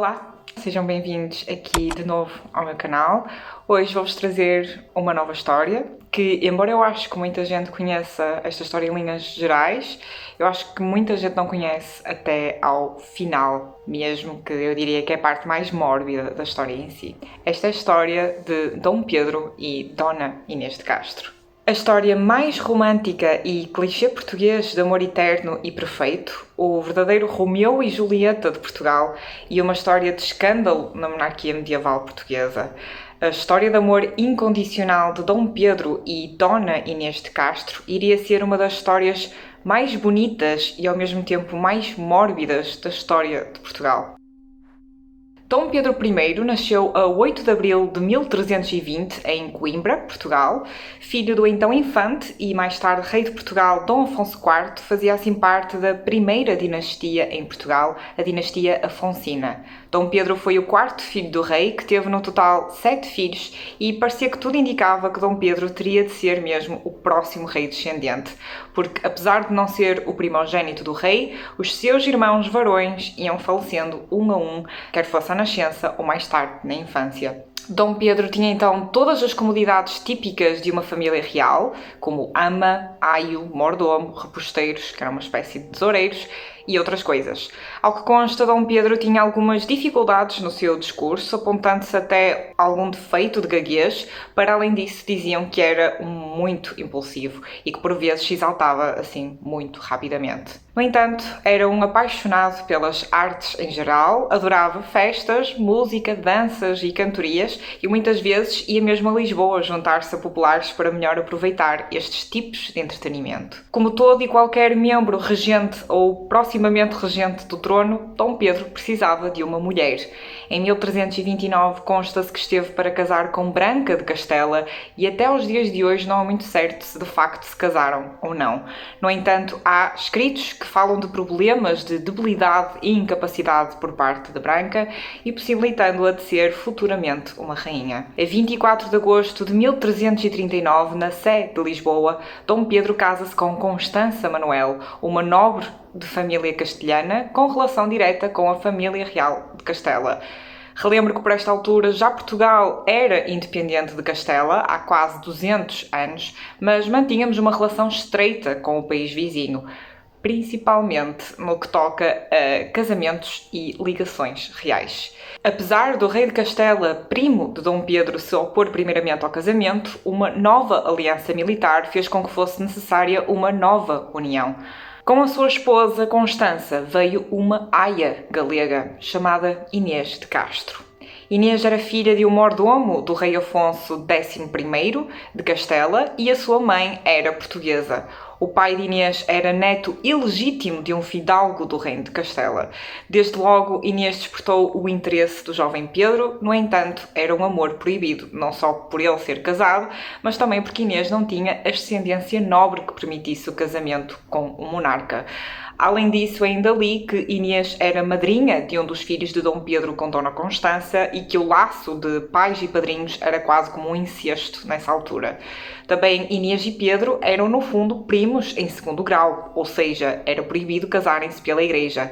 Olá, sejam bem-vindos aqui de novo ao meu canal. Hoje vou-vos trazer uma nova história que, embora eu acho que muita gente conheça esta história em linhas gerais, eu acho que muita gente não conhece até ao final mesmo, que eu diria que é a parte mais mórbida da história em si. Esta é a história de Dom Pedro e Dona Inês de Castro. A história mais romântica e clichê português de amor eterno e perfeito, o verdadeiro Romeu e Julieta de Portugal e uma história de escândalo na monarquia medieval portuguesa. A história de amor incondicional de Dom Pedro e Dona Inês de Castro iria ser uma das histórias mais bonitas e ao mesmo tempo mais mórbidas da história de Portugal. Dom Pedro I nasceu a 8 de abril de 1320 em Coimbra, Portugal. Filho do então infante e mais tarde rei de Portugal Dom Afonso IV, fazia assim parte da primeira dinastia em Portugal, a dinastia Afonsina. Dom Pedro foi o quarto filho do rei, que teve no total 7 filhos, e parecia que tudo indicava que Dom Pedro teria de ser mesmo o próximo rei descendente, porque apesar de não ser o primogênito do rei, os seus irmãos varões iam falecendo um a um, quer fosse à nascença ou mais tarde na infância. Dom Pedro tinha então todas as comodidades típicas de uma família real, como ama, aio, mordomo, reposteiros, que eram uma espécie de tesoureiros, e outras coisas. Ao que consta, Dom Pedro tinha algumas dificuldades no seu discurso, apontando-se até algum defeito de gaguez. Para além disso, diziam que era muito impulsivo e que por vezes se exaltava assim muito rapidamente. No entanto, era um apaixonado pelas artes em geral, adorava festas, música, danças e cantorias e muitas vezes ia mesmo a Lisboa juntar-se a populares para melhor aproveitar estes tipos de entretenimento. Como todo e qualquer membro regente ou proximamente regente do trono, Dom Pedro precisava de uma mulher. Em 1329 consta-se que esteve para casar com Branca de Castela e até aos dias de hoje não é muito certo se de facto se casaram ou não. No entanto, há escritos que falam de problemas de debilidade e incapacidade por parte de Branca e possibilitando-a de ser futuramente uma rainha. A 24 de agosto de 1339, na Sé de Lisboa, Dom Pedro casa-se com Constança Manuel, uma nobre de família castelhana com relação direta com a família real de Castela. Relembro que por esta altura já Portugal era independente de Castela há quase 200 anos, mas mantínhamos uma relação estreita com o país vizinho, principalmente no que toca a casamentos e ligações reais. Apesar do rei de Castela, primo de Dom Pedro, se opor primeiramente ao casamento, uma nova aliança militar fez com que fosse necessária uma nova união. Com a sua esposa Constança veio uma aia galega, chamada Inês de Castro. Inês era filha de um mordomo do rei Afonso X de Castela e a sua mãe era portuguesa. O pai de Inês era neto ilegítimo de um fidalgo do reino de Castela. Desde logo, Inês despertou o interesse do jovem Pedro, no entanto, era um amor proibido, não só por ele ser casado, mas também porque Inês não tinha ascendência nobre que permitisse o casamento com o monarca. Além disso, ainda li que Inês era madrinha de um dos filhos de Dom Pedro com Dona Constança e que o laço de pais e padrinhos era quase como um incesto nessa altura. Também Inês e Pedro eram, no fundo, primos em segundo grau, ou seja, era proibido casarem-se pela igreja.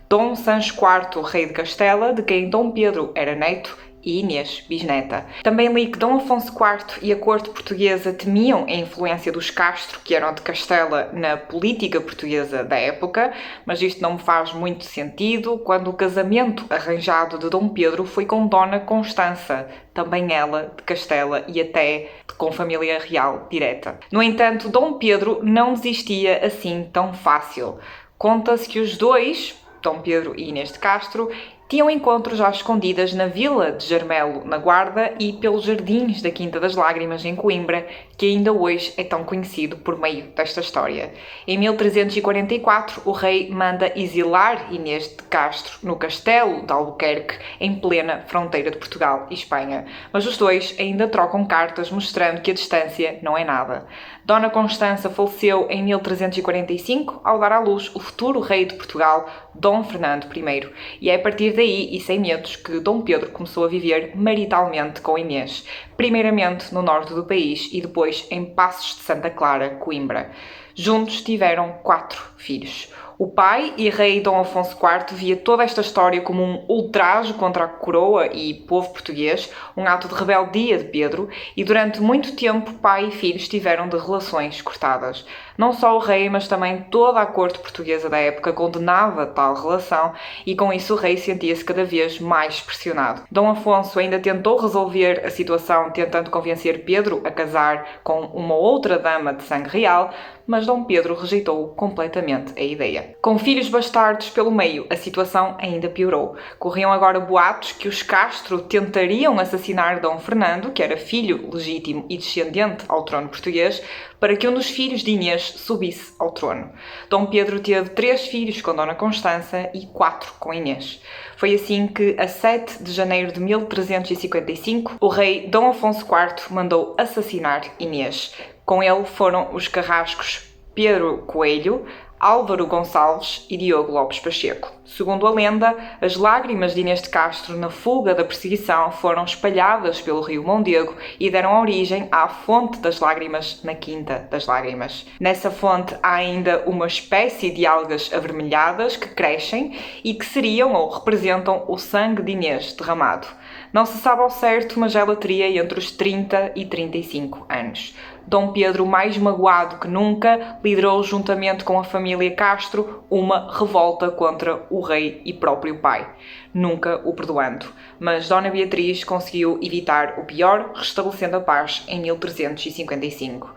Dom Sancho IV, rei de Castela, de quem Dom Pedro era neto, e Inês, bisneta. Também li que Dom Afonso IV e a corte portuguesa temiam a influência dos Castro, que eram de Castela, na política portuguesa da época, mas isto não me faz muito sentido quando o casamento arranjado de Dom Pedro foi com Dona Constança, também ela de Castela e até com família real direta. No entanto, Dom Pedro não desistia assim tão fácil. Conta-se que os dois, Dom Pedro e Inês de Castro, tinham encontros às escondidas na vila de Jarmelo, na Guarda, e pelos jardins da Quinta das Lágrimas, em Coimbra, que ainda hoje é tão conhecido por meio desta história. Em 1344, o rei manda exilar Inês de Castro no castelo de Albuquerque, em plena fronteira de Portugal e Espanha. Mas os dois ainda trocam cartas mostrando que a distância não é nada. Dona Constança faleceu em 1345 ao dar à luz o futuro rei de Portugal, Dom Fernando I, e é a partir daí e sem medos que Dom Pedro começou a viver maritalmente com Inês, primeiramente no norte do país e depois em Passos de Santa Clara, Coimbra. Juntos tiveram 4 filhos. O pai e rei Dom Afonso IV via toda esta história como um ultraje contra a coroa e povo português, um ato de rebeldia de Pedro, e durante muito tempo pai e filhos tiveram de relações cortadas. Não só o rei, mas também toda a corte portuguesa da época condenava tal relação e com isso o rei sentia-se cada vez mais pressionado. Dom Afonso ainda tentou resolver a situação tentando convencer Pedro a casar com uma outra dama de sangue real, mas Dom Pedro rejeitou completamente a ideia. Com filhos bastardos pelo meio, a situação ainda piorou. Corriam agora boatos que os Castro tentariam assassinar Dom Fernando, que era filho legítimo e descendente ao trono português, para que um dos filhos de Inês subisse ao trono. Dom Pedro teve 3 filhos com Dona Constança e 4 com Inês. Foi assim que, a 7 de janeiro de 1355, o rei Dom Afonso IV mandou assassinar Inês. Com ele foram os carrascos Pedro Coelho, Álvaro Gonçalves e Diogo Lopes Pacheco. Segundo a lenda, as lágrimas de Inês de Castro na fuga da perseguição foram espalhadas pelo rio Mondego e deram origem à Fonte das Lágrimas na Quinta das Lágrimas. Nessa fonte há ainda uma espécie de algas avermelhadas que crescem e que seriam ou representam o sangue de Inês derramado. Não se sabe ao certo, mas ela teria entre os 30 e 35 anos. Dom Pedro, mais magoado que nunca, liderou juntamente com a família Castro uma revolta contra o rei e próprio pai, nunca o perdoando. Mas Dona Beatriz conseguiu evitar o pior, restabelecendo a paz em 1355.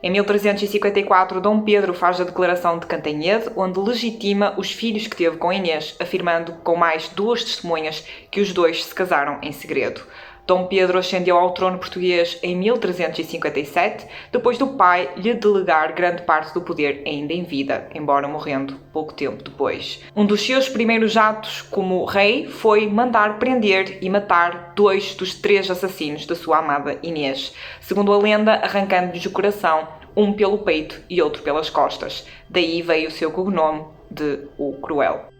Em 1354, Dom Pedro faz a declaração de Cantanhede, onde legitima os filhos que teve com Inês, afirmando com mais 2 testemunhas que os dois se casaram em segredo. Dom Pedro ascendeu ao trono português em 1357, depois do pai lhe delegar grande parte do poder ainda em vida, embora morrendo pouco tempo depois. Um dos seus primeiros atos como rei foi mandar prender e matar 2 dos 3 assassinos da sua amada Inês, segundo a lenda, arrancando-lhes o coração, um pelo peito e outro pelas costas. Daí veio o seu cognome de o Cruel.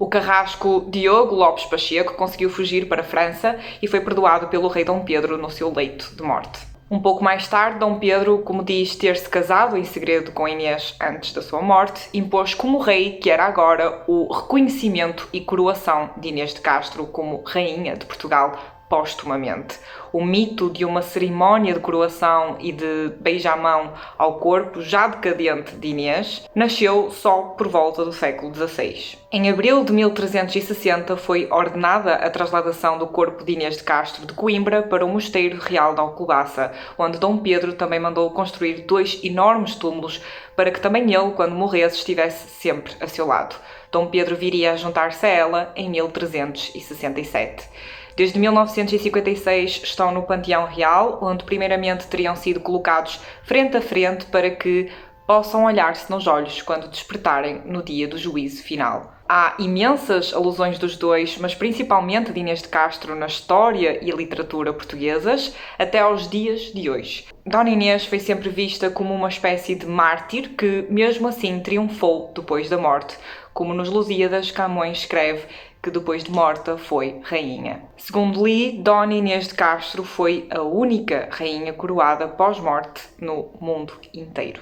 O carrasco Diogo Lopes Pacheco conseguiu fugir para a França e foi perdoado pelo rei Dom Pedro no seu leito de morte. Um pouco mais tarde, Dom Pedro, como diz ter-se casado em segredo com Inês antes da sua morte, impôs como rei, que era agora, o reconhecimento e coroação de Inês de Castro como rainha de Portugal póstumamente. O mito de uma cerimónia de coroação e de beijamão ao corpo já decadente de Inês nasceu só por volta do século XVI. Em abril de 1360 foi ordenada a trasladação do corpo de Inês de Castro de Coimbra para o Mosteiro Real de Alcobaça, onde Dom Pedro também mandou construir 2 enormes túmulos para que também ele, quando morresse, estivesse sempre a seu lado. Dom Pedro viria a juntar-se a ela em 1367. Desde 1956 estão no Panteão Real, onde primeiramente teriam sido colocados frente a frente para que possam olhar-se nos olhos quando despertarem no dia do juízo final. Há imensas alusões dos dois, mas principalmente de Inês de Castro na história e literatura portuguesas, até aos dias de hoje. Dona Inês foi sempre vista como uma espécie de mártir que, mesmo assim, triunfou depois da morte, como nos Lusíadas Camões escreve que depois de morta foi rainha. Segundo li, Dona Inês de Castro foi a única rainha coroada pós-morte no mundo inteiro.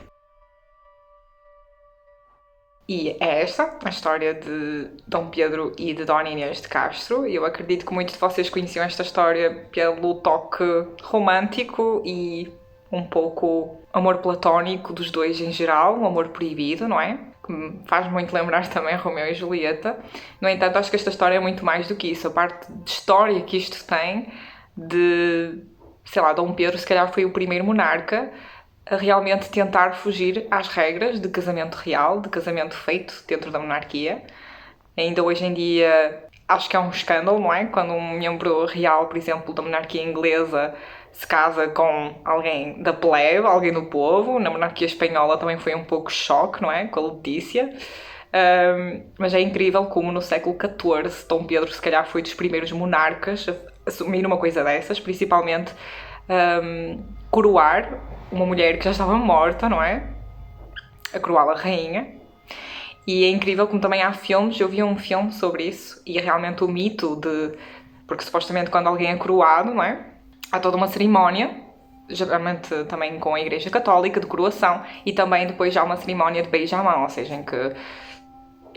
E é esta a história de Dom Pedro e de Dona Inês de Castro. Eu acredito que muitos de vocês conheciam esta história pelo toque romântico e um pouco amor platónico dos dois em geral, um amor proibido, não é? Que me faz muito lembrar também Romeu e Julieta. No entanto, acho que esta história é muito mais do que isso. A parte de história que isto tem de, sei lá, Dom Pedro se calhar foi o primeiro monarca a realmente tentar fugir às regras de casamento real, de casamento feito dentro da monarquia. Ainda hoje em dia acho que é um escândalo, não é? Quando um membro real, por exemplo, da monarquia inglesa se casa com alguém da plebe, alguém do povo. Na monarquia espanhola também foi um pouco choque, não é? Com a Letícia. Mas é incrível como no século XIV Dom Pedro se calhar foi dos primeiros monarcas a assumir uma coisa dessas, principalmente coroar uma mulher que já estava morta, não é? A coroá-la rainha. E é incrível como também há filmes, eu vi um filme sobre isso, e é realmente o mito de... Porque supostamente quando alguém é coroado, não é? há toda uma cerimónia, geralmente também com a Igreja Católica, de coroação, e também depois há uma cerimónia de beijo à mão, ou seja, em que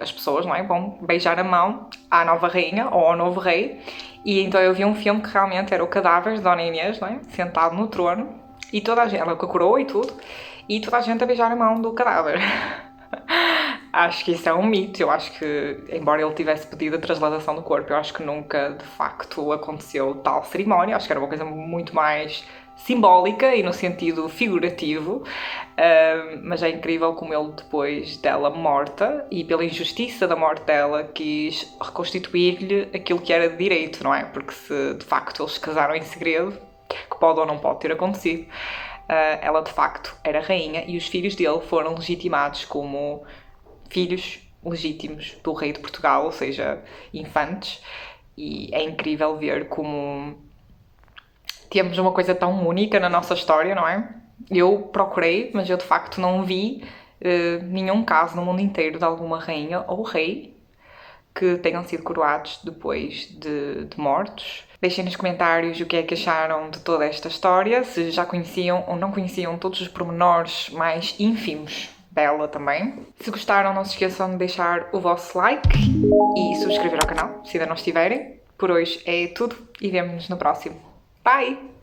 as pessoas, não é, vão beijar a mão à nova rainha ou ao novo rei. E então eu vi um filme que realmente era o cadáver de Dona Inês, não é, sentado no trono, e toda a gente, ela com a coroa e tudo, e toda a gente a beijar a mão do cadáver. Acho que isso é um mito. Eu acho que, embora ele tivesse pedido a transladação do corpo, eu acho que nunca de facto aconteceu tal cerimónia. Acho que era uma coisa muito mais simbólica e no sentido figurativo, mas é incrível como ele, depois dela morta e pela injustiça da morte dela, quis reconstituir-lhe aquilo que era de direito, não é? Porque se de facto eles se casaram em segredo, que pode ou não pode ter acontecido, ela de facto era rainha e os filhos dele foram legitimados como filhos legítimos do rei de Portugal, ou seja, infantes, e é incrível ver como temos uma coisa tão única na nossa história, não é? Eu procurei, mas eu de facto não vi nenhum caso no mundo inteiro de alguma rainha ou rei que tenham sido coroados depois de mortos. Deixem nos comentários o que é que acharam de toda esta história, se já conheciam ou não conheciam todos os pormenores mais ínfimos dela também. Se gostaram, não se esqueçam de deixar o vosso like e subscrever ao canal, se ainda não estiverem. Por hoje é tudo e vemo-nos no próximo. Bye!